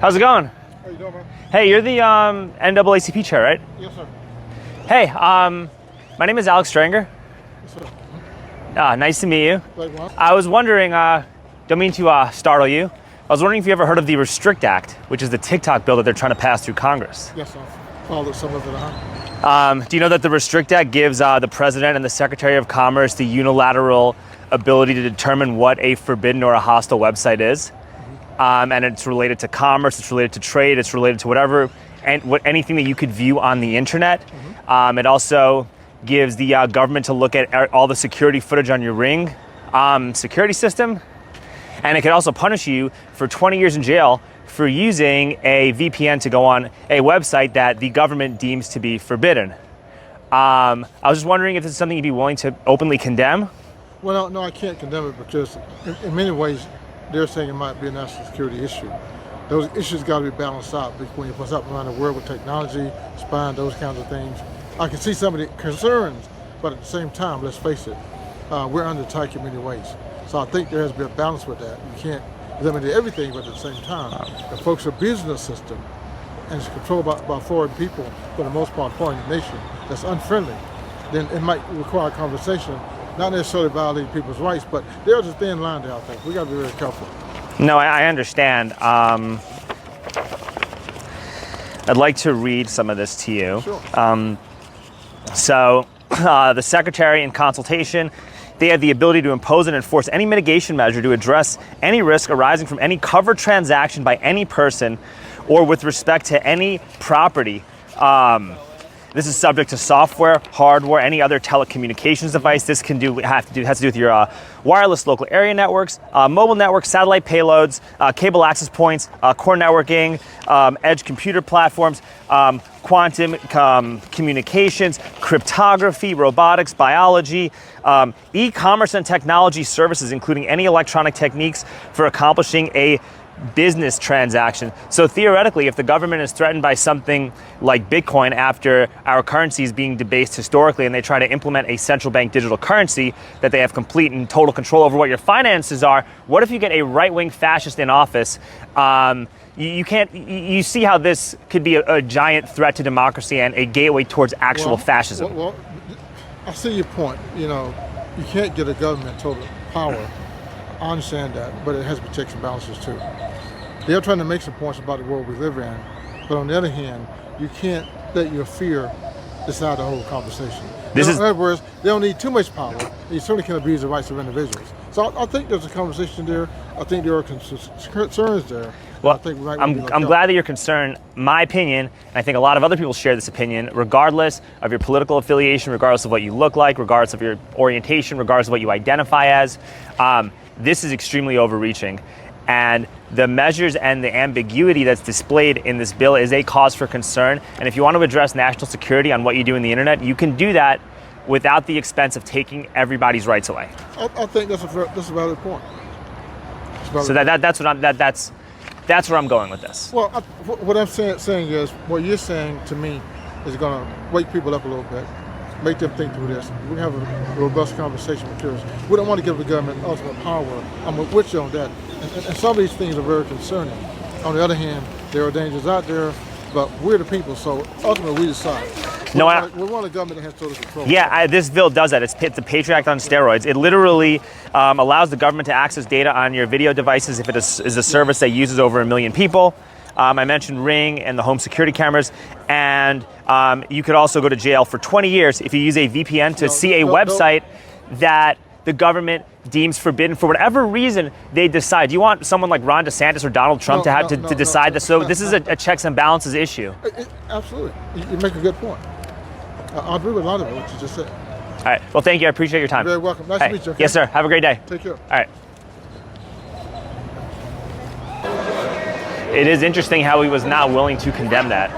How's it going? How you doing, man? Hey, you're the NAACP chair, right? Yes, sir. Hey, my name is Alex Stranger. Yes, sir. Nice to meet you. Likewise. I was wondering, don't mean to startle you, I was wondering if you ever heard of the Restrict Act, which is the TikTok bill that they're trying to pass through Congress. Yes, I've followed some of it. Do you know that the Restrict Act gives the President and the Secretary of Commerce the unilateral ability to determine what a forbidden or a hostile website is? And it's related to commerce, it's related to trade, it's related to whatever, and anything that you could view on the internet. It also gives the government to look at all the security footage on your Ring security system. And it could also punish you for 20 years in jail for using a VPN to go on a website that the government deems to be forbidden. I was just wondering if this is something you'd be willing to openly condemn? Well, no, I can't condemn it because in many ways, they're saying it might be a national security issue. Those issues got to be balanced out when you put something around the world with technology, spying, those kinds of things. I can see some of the concerns, but at the same time, let's face it, we're under attack in many ways. So I think there has to be a balance with that. You can't limit everything, but at the same time, if folks are building a system and it's controlled by foreign people, for the most part, foreign nation, that's unfriendly, then it might require conversation. Not necessarily violating people's rights, but there's a thin line there, I think. We got to be very careful. No, I understand. I'd like to read some of this to you. Sure. The Secretary, in consultation, they have the ability to impose and enforce any mitigation measure to address any risk arising from any covered transaction by any person or with respect to any property. This is subject to software, hardware, any other telecommunications device. This has to do with your wireless local area networks, mobile networks, satellite payloads, cable access points, core networking, edge computer platforms, quantum communications, cryptography, robotics, biology, e-commerce and technology services, including any electronic techniques for accomplishing a business transaction. So theoretically, if the government is threatened by something like Bitcoin after our currency is being debased historically and they try to implement a central bank digital currency that they have complete and total control over what your finances are, what if you get a right-wing fascist in office? You see how this could be a giant threat to democracy and a gateway towards actual fascism. Well, I see your point. You know, you can't get a government total power. I understand that, but it has to be checks and balances too. They're trying to make some points about the world we live in, but on the other hand, you can't let your fear decide the whole conversation. In other words, they don't need too much power. You certainly can abuse the rights of individuals. So I think there's a conversation there. I think there are concerns there. Well, I'm glad that you're concerned. My opinion, and I think a lot of other people share this opinion, regardless of your political affiliation, regardless of what you look like, regardless of your orientation, regardless of what you identify as, this is extremely overreaching. And the measures and the ambiguity that's displayed in this bill is a cause for concern. And if you want to address national security on what you do in the internet, you can do that without the expense of taking everybody's rights away. I think that's a valid point. That's where I'm going with this. Well, what I'm saying is, what you're saying to me is going to wake people up a little bit, make them think through this. We have a robust conversation with yours. We don't want to give the government ultimate power. I'm with you on that. And some of these things are very concerning. On the other hand, there are dangers out there, but we're the people, so ultimately we decide. We want a government that has total control. Yeah, this bill does that. It's the Patriot Act on steroids. It literally allows the government to access data on your video devices if it is a service that uses over 1 million people. I mentioned Ring and the home security cameras, and you could also go to jail for 20 years if you use a VPN to see a website that the government deems forbidden for whatever reason they decide. Do you want someone like Ron DeSantis or Donald Trump to decide this? So this is a checks and balances issue. Absolutely. You make a good point. I agree with a lot of it, what you just said. All right. Well, thank you. I appreciate your time. You're very welcome. Nice to meet you. Okay? Yes, sir. Have a great day. Take care. All right. It is interesting how he was not willing to condemn that.